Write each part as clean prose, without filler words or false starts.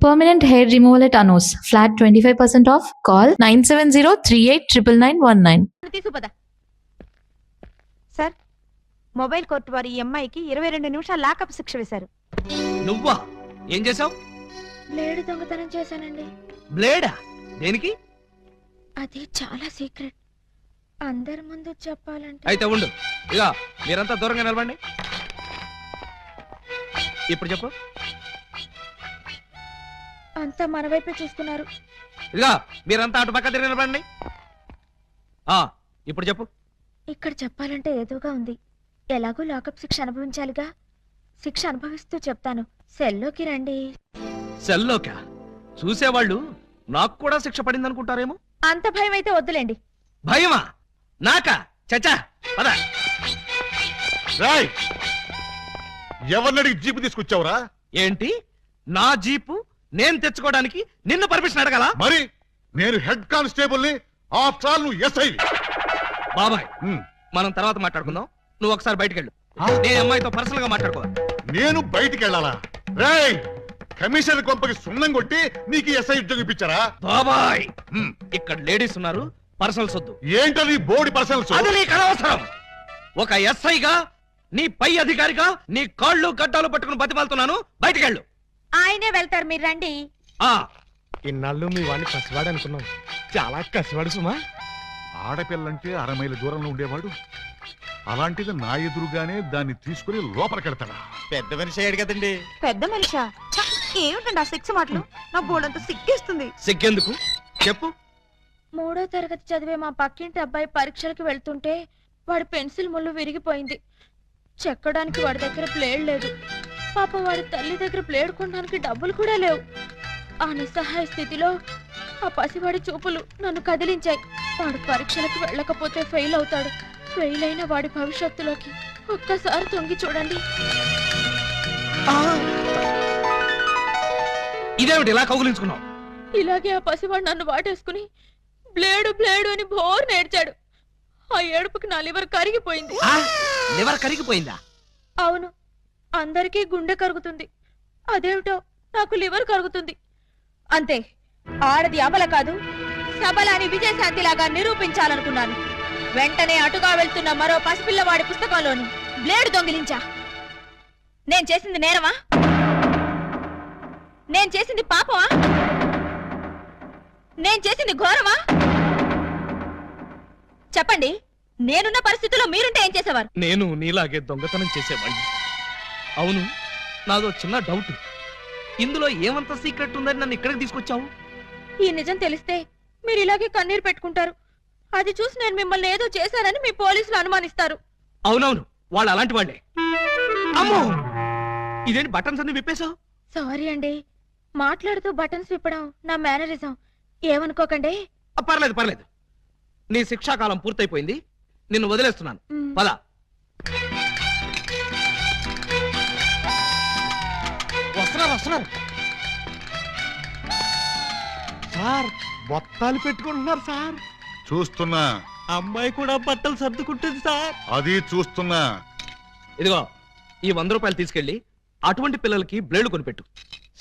Permanent hair removal at Anos. Flat 25% off. Call 970-389919. తీసుకుపద sir mobile court వారి ఈ అమ్మాయికి 22 నిమిషాలు లాకప్ శిక్ష వేశారు. నువ్వా? ఏం చేసావు? బ్లేడ్ దొంగతనం చేశానండి. బ్లేడా? దేనికి? అది చాలా సీక్రెట్, అందరి ముందు చెప్పాలంటే. అయితే ఉండు, ఇక మీరంతా దూరంగా నిలబండి. ఇప్పుడు చెప్పు. అంతా మన వైపే చూస్తున్నారు. ఇక మీరంతా అటు పక్క తిరిగి నిలబండి. ఇప్పుడు చెప్పు. ఇక్కడ చెప్పాలంటే ఏదోగా ఉంది. ఎలాగో లాకప్ శిక్ష అనుభవించాలిగా. శిక్ష అనుభవిస్తూ చెప్తాను. సెల్లోకి రండి. సెల్లోకా? చూసేవాళ్ళు నాకు కూడా శిక్ష పడింది అనుకుంటారేమో. అంత భయం అయితే వద్దులేండి. భయమా? నాకా? చచ్చా పద. ఎవరినడిగి జీపు తీసుకొచ్చావురా? ఏంటి? నా జీపు నేను తెచ్చుకోవడానికి నిన్ను పర్మిషన్ అడగాల? మరి నేను హెడ్ కానిస్టేబుల్ ని, ఆఫ్టర్ ఆల్ నువ్వు ఎస్ఐ. బాబాయ్, మనం తర్వాత మాట్లాడుకుందాం. నువ్వు ఒకసారి బయటికి వెళ్ళు. నేను అమ్మాయితో పర్సనల్ గా మాట్లాడుకోవాలి. నేను బయటికి వెళ్ళాలా? రేయ్, కమిషనర్ కొంపకి సున్నం కొట్టి నీకు ఎస్ఐ ఉద్యోగం ఇప్పించారా? బాబాయ్, ఇక్కడ లేడీస్ ఉన్నారు, పర్సనల్స్ వద్దు. ఏంటది బోర్డు పర్సనల్స్? అది నీకు అనవసరం. ఒక ఎస్ఐగా, నీ పై అధికారిగా నీ కాళ్ళు గడ్డాలు పట్టుకుని బతిమాలుతున్నాను. బయటికి వెళ్ళు. ఆయనే వెళ్తారు, మీరు రండి. ఇన్నాళ్ళు మీ వాడిని కసివాడు అనుకున్నాం, చాలా కసివాడు సుమా. ఆడపిల్లంటే 6 మైళ్ళ దూరంలో ఉండేవాడు, అలాంటిది నా ఎదురుగానే దాన్ని తీసుకుని లోపలికెడతాడా? పెద్ద మనిషి అయ్యాడు కదండి. పెద్ద మనిషా? ఏమిటండి ఆ శిక్ష మాటలు? నా బోర్డంతా సిగ్గేస్తుంది. సిగ్గెందుకు చెప్పు. 3వ తరగతి చదివే మా పక్కింటి అబ్బాయి పరీక్షలకు వెళ్తుంటే వాడి పెన్సిల్ ముళ్ళు విరిగిపోయింది. చెక్కడానికి వాడి దగ్గర ప్లేడ్ లేదు. పాపం వాడి తల్లి దగ్గర ప్లేడ్ కొనడానికి డబ్బులు కూడా లేవు. ఆ నిస్సహాయ స్థితిలో ఆ పసివాడి చూపులు నన్ను కదిలించాయి. వాడు పరీక్షలకు వెళ్ళకపోతే ఫెయిల్ అవుతాడు. ఫెయిల్ అయిన వాడి భవిష్యత్తులోకి ఒక్కసారి తొంగి చూడండి. ఇదేమిటి ఇలా కౌగులించుకున్నావు? ఇలాగే ఆ పసివాడు నన్ను వాటేసుకుని బ్లేడు బ్లేడు అని బోర్ నేర్చాడు. ఆ ఏడుపుకి నా లివర్ కరిగిపోయింది. లివర్ కరిగిపోయిందా? అవును, అందరికీ గుండె కరుగుతుంది, అదేమిటో నాకు లివర్ కరుగుతుంది. అంతే, ఆడది అమల కాదు, సబల అని విజయశాంతిలాగా నిరూపించాలనుకున్నాను. వెంటనే అటుగా వెళ్తున్న మరో పసిపిల్లవాడి పుస్తకంలోని బ్లేడ్ దొంగిలించా. నేను చేసింది నేరమా? నేను చేసింది పాపమా? నేను చేసింది ఘోరమా? చెప్పండి, నేనున్న పరిస్థితుల్లో మీరుంటే ఏం చేసేవారు? నేను నీలాగే దొంగతనం చేసేవాడిని. అవును, నాదో చిన్న డౌట్. ఇందులో ఏమంత సీక్రెట్ ఉందని నన్ను ఇక్కడికి తీసుకొచ్చావు? ఈ నిజం తెలిస్తే మీరు ఇలాగే కన్నీరు పెట్టుకుంటారు. అది చూసి నేను మిమ్మల్ని ఏదో చేశానని మీ పోలీసులు అనుమానిస్తారు. అవునవును, వాళ్ళు అలాంటి వాళ్ళే. అమ్మో, ఇదేంటి బటన్స్ అన్ని విప్పేశావు? సారీ అండి, మాట్లాడుతూ బటన్స్ విప్పడం నా మేనరిజం, ఏమనుకోకండి. పర్లేదు పర్లేదు, నీ శిక్షాకాలం పూర్తయిపోయింది, నిన్ను వదిలేస్తున్నాను. పద. వస్తున్నారు. సార్, బొత్తాలు పెట్టుకుంటున్నారు సార్. చూస్తున్నా. అమ్మాయి కూడా బట్టలు సర్దుకుంటుంది సార్. అది చూస్తున్నా. ఇదిగో, ఈ 100 రూపాయలు తీసుకెళ్లి అటువంటి పిల్లలకి బ్లేడ్ కొనిపెట్టు.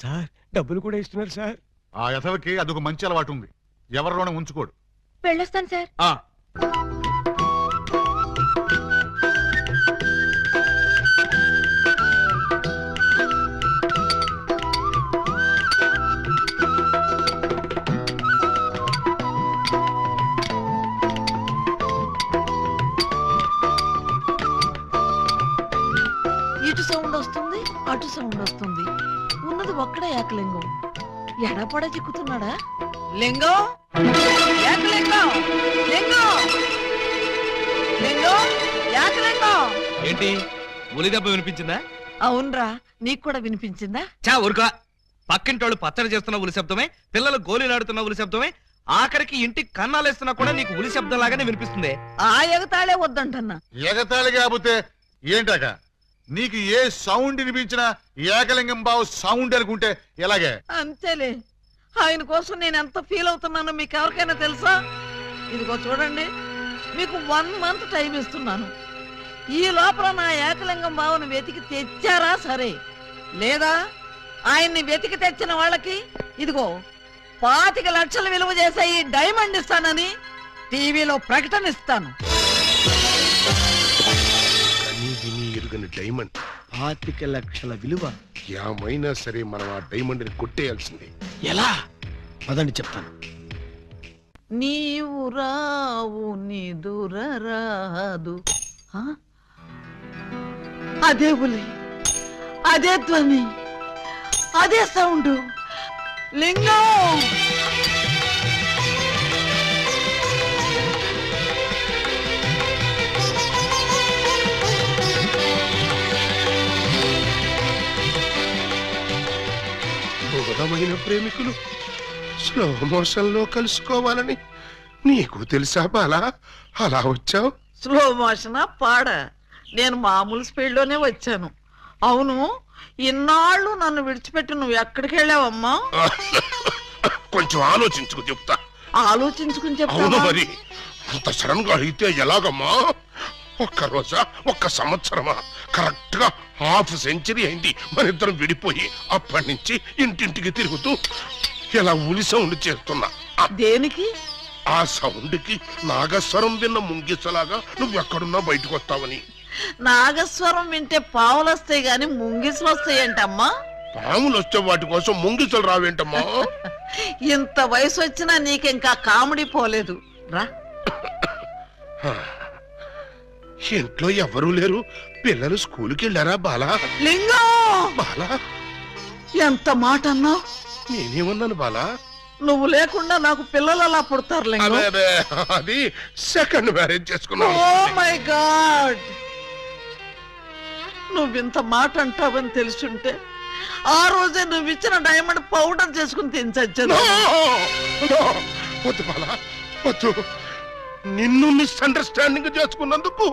సార్, డబ్బులు కూడా ఇస్తున్నారు సార్. ఆ యథవకి అదొక మంచి అలవాటు ఉంది, ఎవరిలోనే ఉంచుకోడు. వెళ్ళొస్తాను సార్. ఇటు సౌండ్ వస్తుంది, అటు సౌండ్ వస్తుంది. ఉన్నది ఒక్కడే ఏకలింగం. ఎడపడ చిక్కుతున్నాడా? లింగం, ఏకలింగం, లింగం, లింగం, ఏకలింగం. ఏంటి, ఉలి దెబ్బ వినిపించిందా? అవునరా, నీకు కూడా వినిపించిందా? చా ఊరుకా. పక్కింటోళ్ళు పచ్చడి చేస్తున్న ఉలి శబ్దమే, పిల్లలు గోళీలాడుతున్న ఉలి శబ్దమే, ఆఖరికి ఇంటికి కన్నాలేస్తున్నా కూడా నీకు ఉలి శబ్దం లాగానే వినిపిస్తుంది. ఆ ఎగతాళే వద్దంటన్నా. ఎగతాళి కాకపోతే ఏంటాక? నీకు ఏ సౌండ్ వినిపించినా ఏకలింగం బావు సౌండ్ అనుకుంటే ఎలాగే? అంతేలే, ఆయన కోసం నేను ఎంత ఫీల్ అవుతున్నానో మీకు ఎవరికైనా తెలుసా? ఇదిగో చూడండి, మీకు 1 మంత్ టైం ఇస్తున్నాను. ఈ లోపల నా ఏకలింగం బావును వెతికి తెచ్చారా సరే, లేదా ఆయన్ని వెతికి తెచ్చిన వాళ్ళకి ఇదిగో 25 లక్షలు విలువ చేసే ఈ డైమండ్ ఇస్తానని టీవీలో ప్రకటన ఇస్తాను. కనీ విని ఎరుగని డైమండ్ 25 లక్షల విలువ. ఏమైనా సరే మనం ఆ డైమండ్ ని కొట్టేయాల్సిందే. ఎలా? పదండి చెప్తాను. నీవు రావు నిదురరాదు. ఆ? అదే ఉలి, అదే ధ్వని, అదే సౌండ్. లింగం బోధమైన ప్రేమికులు స్లో మోషన్ లో కలుసుకోవాలని నీకు తెలుసా బాలా? అలా వచ్చావు. స్లో మోషన్ పాడ. నేను మామూలు స్పీడ్ లోనే వచ్చాను. అవును, ఇన్నాళ్ళు నన్ను విడిచిపెట్టి నువ్వు ఎక్కడికి వెళ్ళావమ్మా? కొంచెం ఆలోచించుకు చెప్తా. ఆలోచించుకుని అవును చెప్తావా? మరి అంత సడన్ గా అయితే ఎలాగమ్మా? ఒక్క రోజా, ఒక్క సంవత్సరమా? కరెక్ట్ గా హాఫ్ సెంచరీ అయింది మన ఇద్దరం విడిపోయి. అప్పటి నుంచి ఇంటింటికి తిరుగుతూ ఇలా ఉలి సౌండ్ చేస్తున్నా. దేనికి? ఆ సౌండ్ కి నాగస్వరం విన్న ముంగిసలాగా నువ్వెక్కడున్నా బయటకు వస్తావని. నాగస్వరం వింటే పావులు వస్తాయి గాని ముంగిసులు వస్తాయంటమ్మా. పాములు వచ్చే వాటి కోసం ముంగిసలు రావేంటమ్మా? ఇంత వయసు వచ్చినా నీకింకా కామెడీ పోలేదు. రా. ఇంట్లో ఎవరూ లేరు. పిల్లలు స్కూల్కి వెళ్ళారా బాలా? లింగం, బాలా, ఎంత మాట అన్నావు? నేనేమన్నాను బాలా? నువ్వు లేకుండా నాకు పిల్లలు అలా పుడతారు లింగం. అదే అదే, అది సెకండ్ మ్యారేజ్ చేసుకున్నాను. ఓ మై గాడ్, నువ్వింత మాట అంటావని తెలుసుంటే ఆ రోజే నువ్వు ఇచ్చిన డైమండ్ పౌడర్ చేసుకుని తినచచ్చాను. No! No! వద్దు బాలా, వద్దు. నిన్ను మిస్అండర్స్టాండింగ్ చేసుకున్నందుకు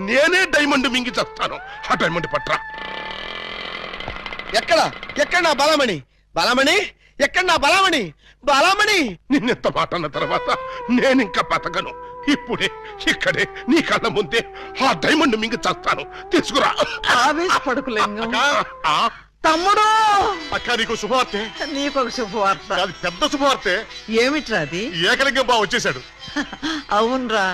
నేనే డైమండ్ మింగి చేస్తాను. ఆ డైమండ్ పట్రా. ఎక్కడ ఎక్కడ నా బలమణి? బలమణి ఎక్కడ? నా బలమణి, బలమణి. నిన్నెంత మాట అన్న తర్వాత నేనింకా బతకను. ఇప్పుడే ఇక్కడే నీ కళ్ళ ముందే ఆ డైమండ్ మింగి చేస్తాను. తీసుకురా. ఆవేశపడకు లింగం. ఆ, తమ్ముడు, అక్క నీకు శుభవార్తె. నీకొక శుభవార్త. అది పెద్ద శుభవార్తె. ఏమిట్రా అది? ఏకలింగం బావ వచ్చేసాడు. అవునరా,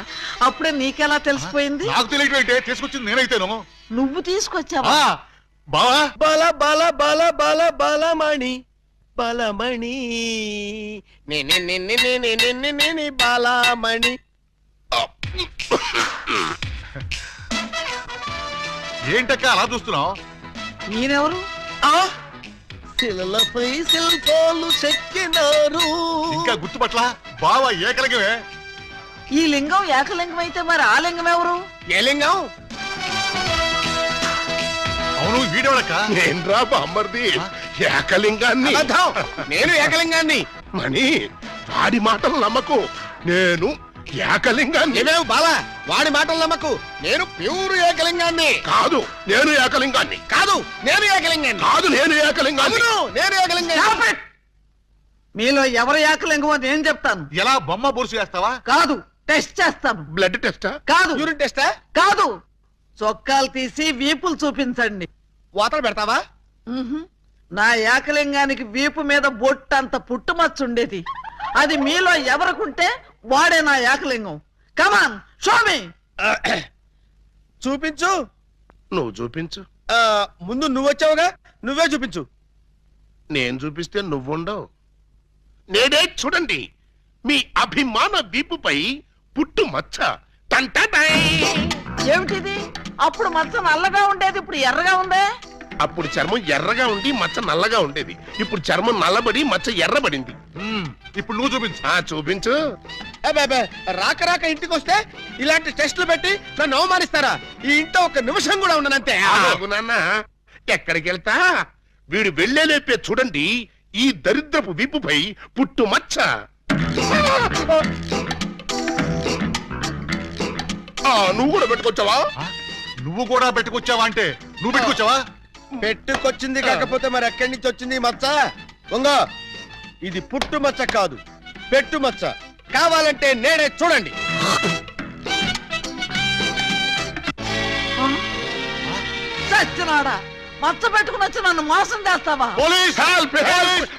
అప్పుడే నీకెలా తెలిసిపోయింది? నాకు తెలియటం ఏంటే, తీసుకొచ్చింది నేనైతేను. నువ్వు తీసుకొచ్చావా? బావా, బల బల బల బల బలమణి, బలమణి, నే బలమణి. ఏంటక్క అలా చూస్తున్నావు? నేనెవరు? శిలలపై శిల్పాలు చెక్కినారు. ఇంకా గుర్తుపట్ల బావా ఏకలింగమే. ఈ లింగం ఏకలింగం అయితే మరి ఆ లింగం ఎవరు? ఏ లింగం? అవును, వీడేవాడక్క. నేన్రా బామ్మర్ది, ఏకలింగాన్ని. అబద్ధం. నేను ఏకలింగాన్ని. మణి, వాడి మాటలు నమ్మకు. నేను ఏకలింగాన్ని. ఏమేవు బాలా, వాడి మాటలు నమ్మకు. నేను ప్యూర్ ఏకలింగాన్ని. కాదు, నేను ఏకలింగాన్ని. కాదు, నేను ఏకలింగాన్ని. కాదు, నేను ఏకలింగాన్ని. అవును, నేను ఏకలింగాన్ని. Stop it! మీలో ఎవరు ఏకలింగమో నేను చెప్తాను. ఎలా బొమ్మ బొరుసు వేస్తావా? కాదు, టెస్ట్ చేస్తాను. బ్లడ్ టెస్టా? కాదు, యూరిన్ టెస్టా? కాదు, చొక్కాలు తీసి వీపులు చూపించండి. వాతలు పెడతావా? మ్హూ. నా ఏకలింగానికి వీపు మీద బొట్టంత పుట్టుమచ్చ ఉండేది. అది మీలో ఎవరికుంటే వాడే నా ఏకలింగం. కమాన్, షో మీ. చూపించు. నువ్వు చూపించు. ముందు నువ్వు వచ్చావుగా, నువ్వే చూపించు. నేను చూపిస్తే నువ్వుండవు. నేనే చూడండి, మీ అభిమాన వీపుపై పుట్టు మచ్చ. టంటటై. ఏమిటిది? అప్పుడు మచ్చ నల్లగా ఉండేది, ఇప్పుడు ఎర్రగా ఉందే. అప్పుడు చర్మం ఎర్రగా ఉండి మచ్చ నల్లగా ఉండేది. ఇప్పుడు చర్మం నల్లబడి మచ్చ ఎర్రబడింది. ఇప్పుడు నువ్వు చూపించు. చూపించు. అబ్బే, రాక రాక ఇంటికి వస్తే ఇలాంటి టెస్టులు పెట్టి నన్ను అవమానిస్తారా? ఈ ఇంట్లో ఒక నిమిషం కూడా ఉండనంతే. ఆగు నాన్న, ఎక్కడికి వెళ్తా? వీడు వెళ్ళేలేపే చూడండి ఈ దరిద్రపు వీపుపై పుట్టు మచ్చ. నువ్వు కూడా పెట్టుకొచ్చావా? నువ్వు కూడా పెట్టుకొచ్చావా అంటే నువ్వు పెట్టుకొచ్చావా? పెట్టుకొచ్చింది కాకపోతే మరి ఎక్కడి నుంచి వచ్చింది ఈ మచ్చ? వంగో, ఇది పుట్టు మచ్చ కాదు, పెట్టు మచ్చ. కావాలంటే నేనే చూడండి. చచ్చినాడా, మచ్చ పెట్టుకుని వచ్చి నన్ను మోసం చేస్తావా? Police help help!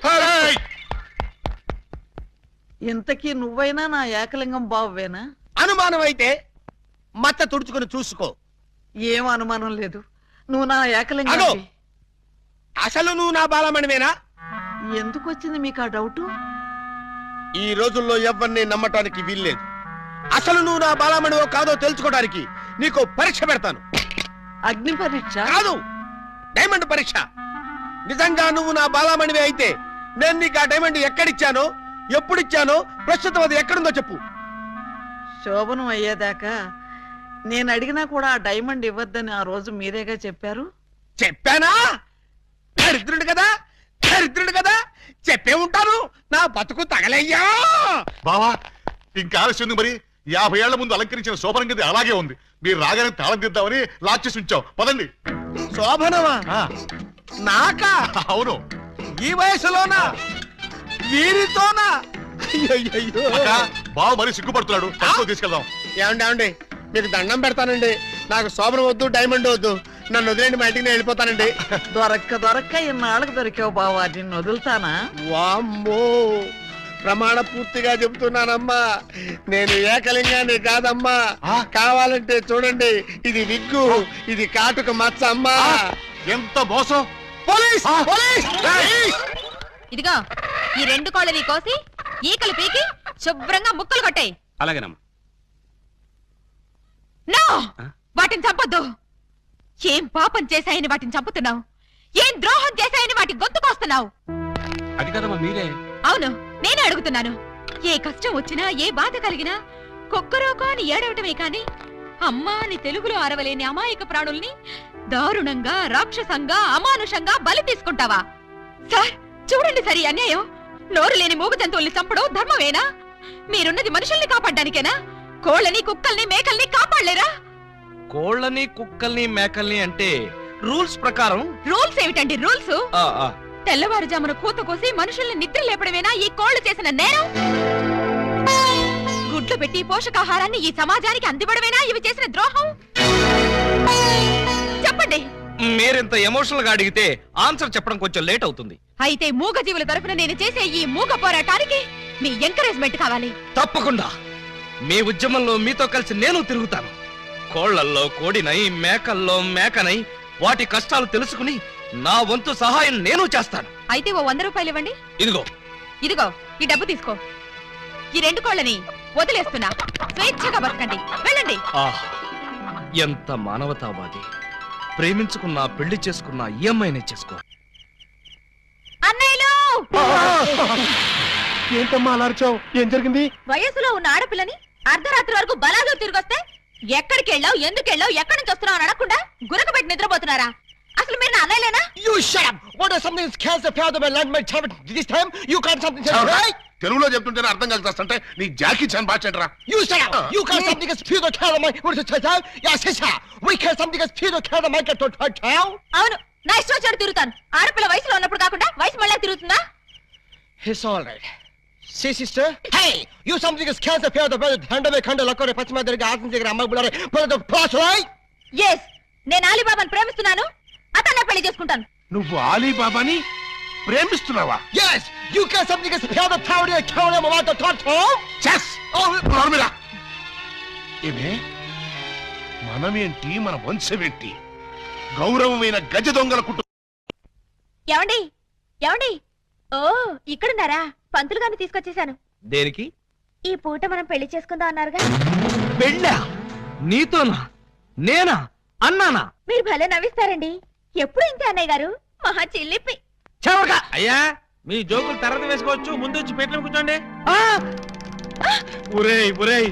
ఇంతకీ నువ్వైనా నా ఏకలింగం బావేనా? అనుమానం అయితే మచ్చ తుడుచుకుని చూసుకో. ఏం అనుమానం లేదు, నువ్వు నా అగో! ఏకలింగం. అసలు నువ్వు నా బాలమణివేనా? ఎందుకు వచ్చింది మీకు ఆ డౌట్? ఈ రోజుల్లో ఎవరిని నమ్మటానికి వీల్లేదు. అసలు నువ్వు నా బాలమణివో కాదో తెలుసుకోవడానికి నీకు పరీక్ష పెడతాను. అగ్ని పరీక్ష? కాదు, డైమండ్ పరీక్ష. నిజంగా నువ్వు నా బాలమణివే అయితే నేను నీకు ఆ డైమండ్ ఎక్కడిచ్చానో, ఎప్పుడిచ్చానో, ప్రస్తుతం అది ఎక్కడుందో చెప్పు. శోభనం అయ్యేదాకా నేను అడిగినా కూడా ఆ డైమండ్ ఇవ్వద్దని ఆ రోజు మీరేగా చెప్పారు. చెప్పానా? దరిద్రుడు కదా, దరిద్రుడు కదా, చెప్పే ఉంటాను. నా బతుకు తగలయ్యా. బావా ఇంకా ఆలస్యం ఉంది మరి. 50 ఏళ్ల ముందు అలంకరించిన శోభనం గది అలాగే ఉంది. మీరు రాగానే తాళం తీద్దామని లాక్ చేసి ఉంచాం. పదండి. శోభనమా? ఆ, నాకా? అవును. ఈ వయసులోనా? వీరితోనా? అయ్యయ్యయ్యో. అక్క, బావ మరీ సిగ్గుపడుతున్నాడు. తక్కువ తీసుకెళ్దాం. ఏమండి మీకు దండం పెడతానండి. నాకు శోభనం వద్దు, డైమండ్ వద్దు. నన్ను వదిలేండి, మా ఇంటికి నేను వెళ్ళిపోతానండి. దొరక్క ఇన్నాళ్ళకు దొరికావు బావా, నిన్ను వదులుతానా? వామ్మో, ప్రమాణ పూర్తిగా చెబుతున్నానమ్మా, నేను ఏకలింగాన్ని కాదమ్మా. కావాలంటే చూడండి, ఇది విగ్గు, ఇది కాటుక మచ్చ అమ్మా. ఎంత మోసం! పోలీస్! పోలీస్! ఇదిగో ఈ 2 కోళ్ళని కోసి ఈకలు పీకి శుభ్రంగా ముక్కలు కొట్టాయి. అలాగేనమ్మా. నో, వాటిని చంపొద్దు. ఏం పాపం చేశాయని వాటిని చంపుతున్నావు? ఏం ద్రోహం చేశాయని వాటి గొంతుకొస్తున్నావు? అది కదమ్మా మీరే. అవును, నేనే అడుగుతున్నాను. ఏ కష్టం వచ్చినా, ఏ బాధ కలిగినా కుక్కరోకో అని ఏడవటమే కాని అమ్మా అని తెలుగులో అరవలేని అమాయక ప్రాణుల్ని దారుణంగా, రాక్షసంగా, అమానుషంగా బలి తీసుకుంటావా? సార్ చూడండి, సరి అన్యాయం. నోరు లేని మూగ జంతువుల్ని చంపడం ధర్మమేనా? మీరున్నది మనుషుల్ని కాపాడ్డానికేనా? కోళ్ళని, కుక్కల్ని, మేకల్ని కాపాడలేరా? కోళ్ళని, కుక్కల్ని, మేకల్ని అంటే రూల్స్ ప్రకారం. రూల్స్ ఏమిటండి రూల్స్? ఆ, ఆ. తెల్లవారుజామున కూత కోసి మనుషుల్ని నిద్ర లేపడమేనా ఈ కోళ్లు చేసిన నేరం? గుడ్లు పెట్టి పోషకాహారాన్ని ఈ సమాజానికి అందివ్వడమేనా ఇవి చేసిన ద్రోహం? చెప్పండి. మీరింత ఎమోషనల్ గా అడిగితే ఆన్సర్ చెప్పడం కొంచెం లేట్ అవుతుంది. అయితే మూగజీవుల తరఫున నేను చేసే ఈ మూగ పోరాటానికి మీ ఎంకరేజ్మెంట్ కావాలి. తప్పకుండా మీ ఉద్యమంలో మీతో కలిసి నేను తిరుగుతాను. కోళ్లల్లో కోడినై, మేకల్లో మేకనై వాటి కష్టాలు తెలుసుకుని నా వంతు సహాయం నేను చేస్తాను. అయితే ఓ 100 రూపాయలు ఇవ్వండి. ఇదిగో. ఇదిగో ఈ డబ్బు తీసుకో. ఈ 2 కోళ్ళని వదిలేస్తున్నా. స్వేచ్ఛగా బతకండి, వెళ్ళండి. ఎంత మానవతావాది. ప్రేమించుకున్నా, పెళ్లి చేసుకున్నా ఈ అమ్మాయినే చేసుకో. అన్నయ్యలు, ఏంటమ్మా అలా అరిచావ్? ఏం జరిగింది? వయసులో ఉన్న ఆడపిల్లని అర్ధరాత్రి వరకు బలాదు తిరిగొస్తే ఎక్కడికి వెళ్ళావు, ఎందుకు వెళ్ళావు, ఎక్కడి నుంచి వస్తున్నావు అని అడగకుండా గురకబెట్టి నిద్రపోతున్నారా? అసలు మీరు నా అన్నయ్యలేనా? You shut up! What are something that scares the fear of my land, my child? This time you can't something right? తెలుగులో చెప్తుంటేనే అర్థం కలుగుతాంటే నీ జాకీ చాన్ బాచెంట్రా. You shut up! You can't something that fear the fear of my what is it? Yes, yes, sir. We can't something that fear the fear of my get to town. అవును, నా ఇష్టం వచ్చాడు తిరుగుతాను. ఆడపిల్ల వయసులో ఉన్నప్పుడు కాకుండా వయసు మళ్ళీ తిరుగుతుందా? It's all right. See, sister? Hey! You something that scares the fear of the brother. Hand కండ లక్కరే పశ్చిమ దగ్గర ఆసం దగ్గర అమ్మాయి బులారే పద ద పాస్ right? Yes, నేను అలీబాబాను ప్రేమిస్తున్నాను. అతన్నే పెళ్లి చేసుకుంటాను. నువ్వు ఆలీబాబాని ప్రేమిస్తున్నావా? Yes! You can't something that fear the town and kill them about the town. చెస్! నోర్మిరా. ఏమే మనమేంటి, మన వంశమేంటి? గౌరవమైన గజ దొంగల కుటుంబం. ఏమండి ఏమండి, ఓ ఇక్కడున్నారా? పంతులు గారిని తీసుకొచ్చేసాను. దేనికి? ఈ పూట మనం పెళ్లి చేసుకుందాం అన్నారుగా. పెళ్ళా? నీతోనా? నేనా? అన్నానా? మీరు భలే నవ్విస్తారండి. ఎప్పుడు ఇంతే అన్నయ్య గారు, మహా చిల్లిపి. చెవక! అయ్యా మీ జోకులు తర్వాత వేసుకోవచ్చు, ముందు వచ్చి పేట్ల కూర్చోండి. ఒరేయ్ ఒరేయ్,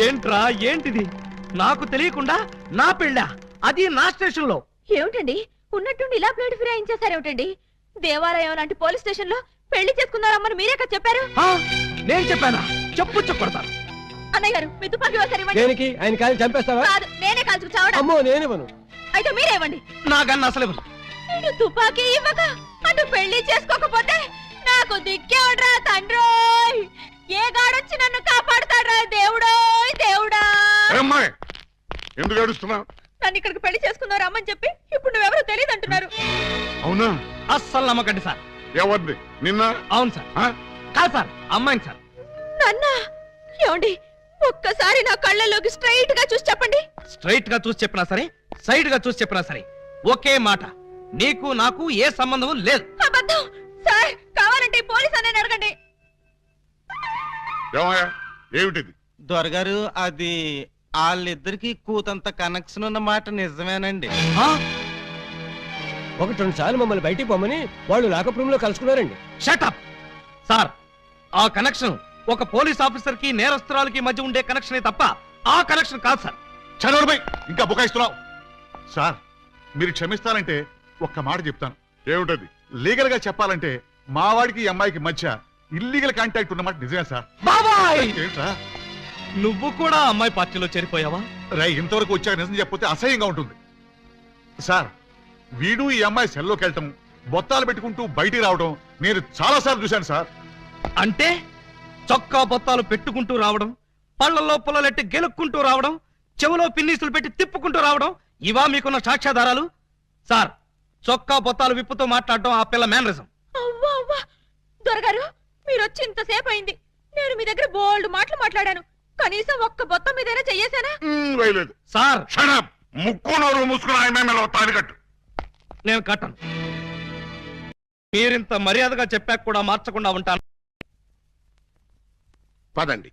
ఏంట్రా ఏంటిది? నాకు తెలియకుండా నా పెళ్ళా? అది నా స్టేషన్ లో. ఏమిటండి ఉన్నట్టుండి ఇలా ప్లేట్ ఫిరాయించేశారేమిటండి? దేవాలయం లాంటి పోలీస్ స్టేషన్ లో పెళ్లి చేసుకున్నారమ్మని మీరే కదా చెప్పారు. నేను చెప్పానా? చెప్పు కొడతాను. అన్నయ్య గారు మీ తుపాకీ ఒకసారి ఇవ్వండి. దేనికి? ఆయన కాలి చంపేస్తావా? కాదు, నేనే కాల్చుకు చావడం. అమ్మో నేనేమను. అయితే మీరే ఇవ్వండి. నాకన్నా అసలు నేను తుపాకీ ఇవ్వక అటు పెళ్లి చేసుకోకపోతే నాకు దిక్కేవడ్రా తండ్రోయ్. ఏ గాడొచ్చి నన్ను కాపాడుతాడ్రా దేవుడోయ్ దేవుడా. అమ్మాయి ఎందుకు ఏడుస్తున్నావు? నన్ను ఇక్కడికి పెళ్లి చేసుకున్నారు అమ్మని చెప్పి ఇప్పుడు నువ్వెవరో తెలియదు అంటున్నారు. అవునా? అస్సలు నమ్మకండి సార్. ఎవరిది? నిన్న? అవును సార్. ఆ? కాదు సార్, అమ్మాయిని సార్. నాన్న ఏమండి, ఒక్కసారి నా కళ్ళలోకి స్ట్రైట్ గా చూసి చెప్పండి. స్ట్రైట్ గా చూసి చెప్పినా సరే, సైడ్ గా చూసి చెప్పినా సరే, ఒకే మాట, నీకు నాకు ఏ సంబంధం లేదు. అబద్ధం సార్. కావాలంటే పోలీస్ అనే అడగండి. ఏమయ్యా, ఏమిటిది? దొరగారు అది వాళ్ళిద్దరికి కూతంత కనెక్షన్ ఉన్న మాట నిజమేనండి. ఆ? ఒకటి రెండు సార్లు మమ్మల్ని బయటికి పొమ్మని వాళ్ళు లాకప్ రూమ్ లో కలుసుకున్నారండి. Shut up! సార్, ఆ కనెక్షన్ ఒక పోలీస్ ఆఫీసర్ కి నేరస్తురాలకి మధ్య ఉండే కనెక్షనే తప్ప ఆ కనెక్షన్ కాదు సార్. చదవడమై ఇంకా బుకాయిస్తున్నావు. సార్, మీరు క్షమిస్తానంటే ఒక్క మాట చెప్తాను. ఏమిటది? లీగల్ గా చెప్పాలంటే మా వాడికి ఈ అమ్మాయికి మధ్య ఇల్లీగల్ కాంటాక్ట్ ఉన్నమాట నిజమే సార్. బాబాయ్, ఏంట్రా నువ్వు కూడా అమ్మాయి పార్టీలో చేరిపోయావా? రై, ఇంతవరకు వచ్చాక నిజం చెప్పితే అసహ్యంగా ఉంటుంది. సార్, వీడు ఈ అమ్మాయి సెల్లోకి వెళ్ళటం, బొత్తాలు పెట్టుకుంటూ బయటికి రావడం నేను చాలా సార్లు చూశాను సార్. అంటే చొక్కా బొత్తాలు పెట్టుకుంటూ రావడం, పళ్ళల్లో పుల్లలెట్టి గెలుక్కుంటూ రావడం, చెవులో పిన్నీసులు పెట్టి తిప్పుకుంటూ రావడం, ఇవా మీకున్న సాక్ష్యాధారాలు? సార్, చొక్కా బొత్తాలు విప్పుతూ మాట్లాడడం ఆ పిల్ల మేనరిజం. అవ్వా అవ్వా, దొరగారు మీరు వచ్చి ఇంతసేపు అయింది. నేను మీ దగ్గర బోల్డ్ మాటలు మాట్లాడాను. కనీసం ఒక్క బొత్తం మీదైనా చెయ్యేశానా? వేయలేదు సార్, ముక్కు నోరు మూసుకుని ఆయన తాడి కట్టు. నేను కట్టను. మీరింత మర్యాదగా చెప్పాక కూడా మార్చకుండా ఉంటాను. పదండి.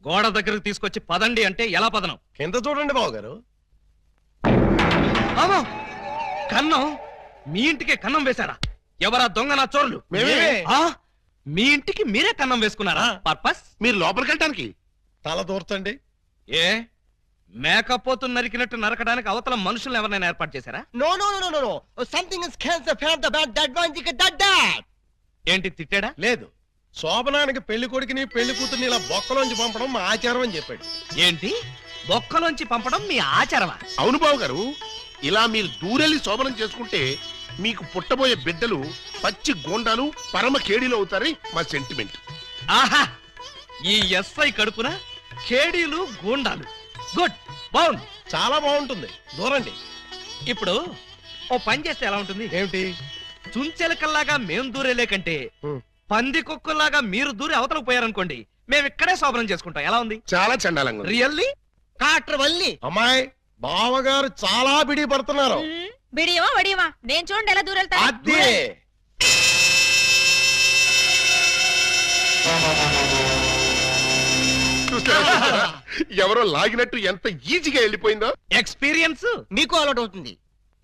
గోడ దగ్గరకు తీసుకొచ్చి పదండి అంటే ఎలా పదనం? కింద చూడండి బాబు గారు. అవును, కన్నం. మీ ఇంటికే కన్నం వేశారా? ఎవరా దొంగ నా చోరులు? మేమే. ఆ? మీ ఇంటికి మీరే కన్నం వేసుకున్నారా? పర్పస్? మీరు లోపలికి వెళ్ళటానికి తల దూర్చండి. ఏ మేకపోతు నరికినట్టు నరకడానికి అవతల మనుషులను ఎవరైనా ఏర్పాటు చేశారా? No no no no no something is cancer fan the bad that one thick that that. ఏంటి తిట్టాడా? లేదు, శోభనానికి పెళ్లి కొడుకుని పెళ్లి కూతుర్ని ఇలా బొక్కలోంచి పంపడం మా ఆచారం అని చెప్పాడు. ఏంటి బొక్కలోంచి పంపడం మీ ఆచారమా? అవును బాబు గారు, ఇలా మీరు దూరెళ్ళి శోభనం చేసుకుంటే మీకు పుట్టబోయే బిడ్డలు పచ్చి గోండాలు పరమ కేడీలు అవుతారని మా సెంటిమెంట్. ఆహా, ఈ ఎస్ఐ కడుపున కేడీలు గూండాలు. గుడ్, బాగుంది, చాలా బాగుంటుంది. దూరండి. ఇప్పుడు ఓ పని చేస్తే ఎలా ఉంటుంది? ఏమిటి? చుంచెలకల్లాగా మేం దూరేలే కంటే హ్మ్. పంది కుక్కల్లాగా మీరు దూరి అవతలకు పోయారనుకోండి, మేము ఇక్కడే శోభనం చేసుకుంటాం. ఎలా ఉంది? చాలా చండాలంగా ఉంది. రియల్లీ? కాట్రవల్లి అమ్మాయి బావగారు చాలా బిడి పడుతున్నారు. బిడియమా వడియమా, నేను చూడండి ఎలా దూరెళ్తా. అదే చూసారా? ఎవరో లాగినట్టు ఎంత ఈజీగా వెళ్ళిపోయిందో. ఎక్స్పీరియన్స్ మీకు అలవాటు అవుతుంది.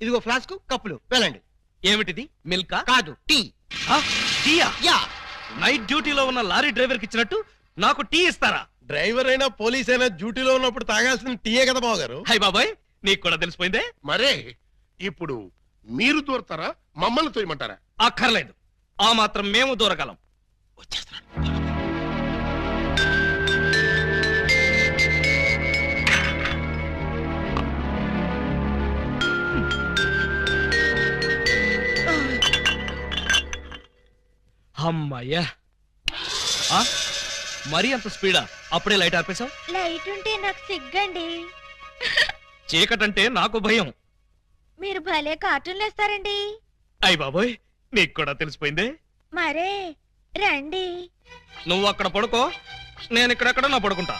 ఇదిగో ఫ్లాస్క్ కప్పులు వెళ్ళండి. ఏమిటిది? మిల్కా? కాదు, టీ. టీయా? యా. నైట్ డ్యూటీలో ఉన్న లారీ డ్రైవర్ కి ఇచ్చినట్టు నాకు టీ ఇస్తారా? డ్రైవర్ అయినా పోలీస్ అయినా డ్యూటీలో ఉన్నప్పుడు తాగాల్సిన టీయే కదా బావగారు. హై బాబాయ్, నీకు కూడా తెలిసిపోయిందే. మరే ఇప్పుడు మీరు దూరతారా, మమ్మల్ని తోయమంటారా? అక్కర్లేదు, ఆ మాత్రం మేము దూరగలం. అమ్మయ్యా, ఆ? మరీ అంత స్పీడా? అప్పుడే లైట్ ఆర్పేశావు? లైట్ ఉంటే నాకు సిగ్గండి. చీకటంటే నాకు భయం. మీరు భలే కార్టూన్లు వేస్తారండి. అయ్ బాబోయ్, నీకు కూడా తెలిసిపోయిందే. మరే రండి. నువ్వు అక్కడ పడుకో, నేను ఇక్కడెక్కడ నా పడుకుంటా.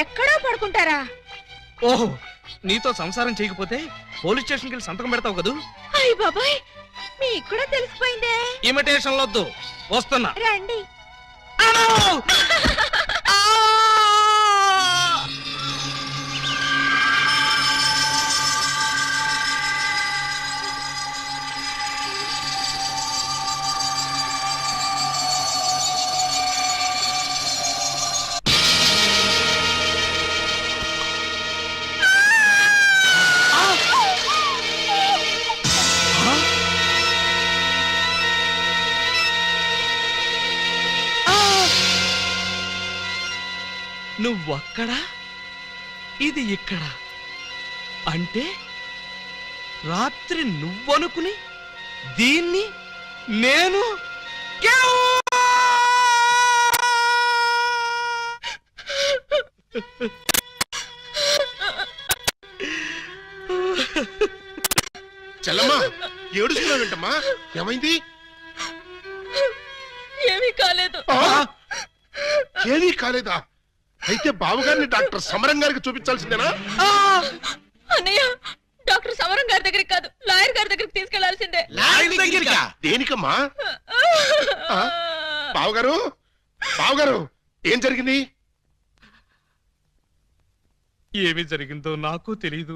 ఎక్కడో పడుకుంటారా? ఓహో, నీతో సంసారం చేయకపోతే పోలీస్ స్టేషన్కి వెళ్ళి సంతకం పెడతావు కదూ. అయ్య బాబాయ్, మీకు కూడా తెలిసిపోయిందే. ఇమిటేషన్ వద్దు, వస్తున్నా. రండి. అమ్మో! ఆ! నువ్వక్కడ, ఇది ఇక్కడ. అంటే రాత్రి నువ్వనుకుని దీన్ని నేను చెల్లమ్మా ఏడుస్తున్నావు ఏంటమ్మా? ఏమైంది? ఏమీ కాలేదు. ఆ? ఏమీ కాలేదా? అయితే బావగారిని డాక్టర్ సమరం గారికి చూపించాల్సిందేనా? అన్నయ్య, డాక్టర్ సమరం గారి దగ్గరికి కాదు, లాయర్ గారి దగ్గరికి తీసుకెళ్లాల్సిందే. దేనికమ్మా? ఆ? బావగారు, బావగారు, ఏం జరిగింది? ఏమి జరిగిందో నాకు తెలియదు.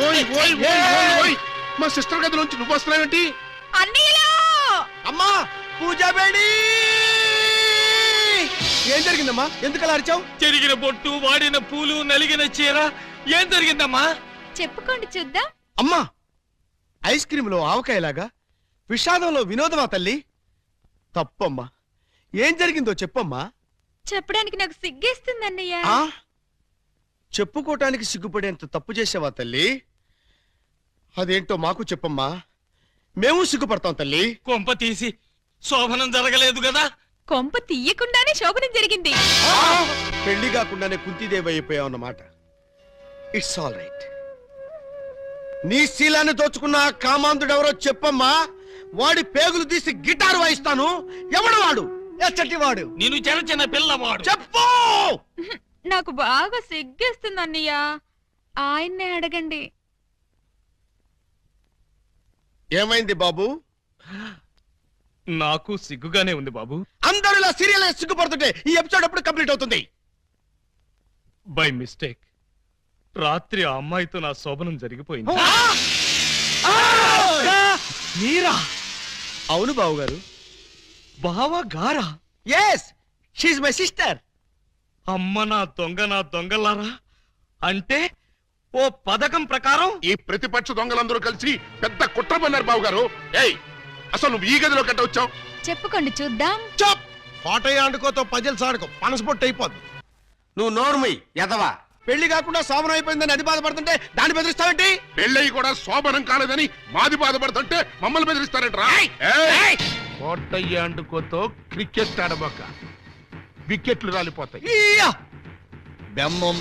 ఓయ్ ఓయ్ ఓయ్ ఓయ్ ఓయ్! మా సిస్టర్ గదిలోంచి నువ్వు వస్తున్నావేంటి? అన్నయ్యలో అమ్మా పూజ బేడి ఏం జరిగిందమ్మా? ఎందుకు అలా అరిచావు? చెరిగిన బొట్టు, వాడిన పూలు, నలిగిన చీర. ఏం జరిగిందమ్మా? చెప్పుకోండి చూద్దాం. అమ్మా ఐస్ క్రీమ్ లో ఆవకాయలాగా విషాదంలో వినోదమా తల్లి? తప్పమ్మా, ఏం జరిగిందో చెప్పమ్మా. చెప్పడానికి నాకు సిగ్గేస్తుంది అన్నయ్య. ఆ చెప్పుకోటానికి సిగ్గుపడేంత తప్పు చేసావా తల్లి? అదేంటో మాకు చెప్పమ్మా, మేము సిగ్గుపడతాం తల్లి. కొంప తీసి శోభనం జరగలేదు కదా? కొంప తీయకుండానే శోభనం జరిగింది. పెళ్లి కాకుండానే కుంతిదేవి అయిపోయావు అన్నమాట. It's all right. నీ శీలాన్ని దోచుకున్న ఆ కామాంధుడెవరో చెప్పమ్మా. వాడి పేగులు తీసి గిటార్ వాయిస్తాను. ఎవడు వాడు? ఎచ్చటి వాడు? నేను చిన్న చిన్న పిల్లవాడు. చెప్పు. నాకు బాగా సిగ్గేస్తుంది అన్నయ్య, ఆయన్నే అడగండి. ఏమైంది బాబు? నాకు సిగ్గుగానే ఉంది బాబు. అందరూ ఇలా సీరియల్ సిగ్గుపడుతుంటే ఈ ఎపిసోడ్ ఎప్పుడు కంప్లీట్ అవుతుంది? బై మిస్టేక్ రాత్రి ఆ అమ్మాయితో నా శోభనం జరిగిపోయింది. మీరా? అవును బాబు గారు. బావా గారా? Yes, she my sister. అమ్మ నా దొంగలారా. అంటే ఓ పథకం ప్రకారం ఈ ప్రతిపక్ష దొంగలందరూ కలిసి పెద్ద కుట్ర పన్నారు బావగారు. ఏయ్, అసలు నువ్వు ఈ గదిలో కట్ట వచ్చావు? చెప్పుకోండి చూద్దాం. చప్ కోటయ్య ఆడుకోతో పజిల్స్ ఆడుకో, పనసపొట్టు అయిపోద్ది. నువ్వు నోర్మై ఎదవా. పెళ్లి కాకుండా శోభనం అయిపోయిందని అది బాధపడుతుంటే దాన్ని బెదిరిస్తావేంటి? పెళ్ళయి కూడా శోభనం కాలేదని మాది బాధపడుతుంటే మమ్మల్ని బెదిరిస్తారంటరా? కోటయ్య ఆడుకోతో క్రికెట్ ఆడబోక, వికెట్లు రాలిపోతాయి. బెమ్మం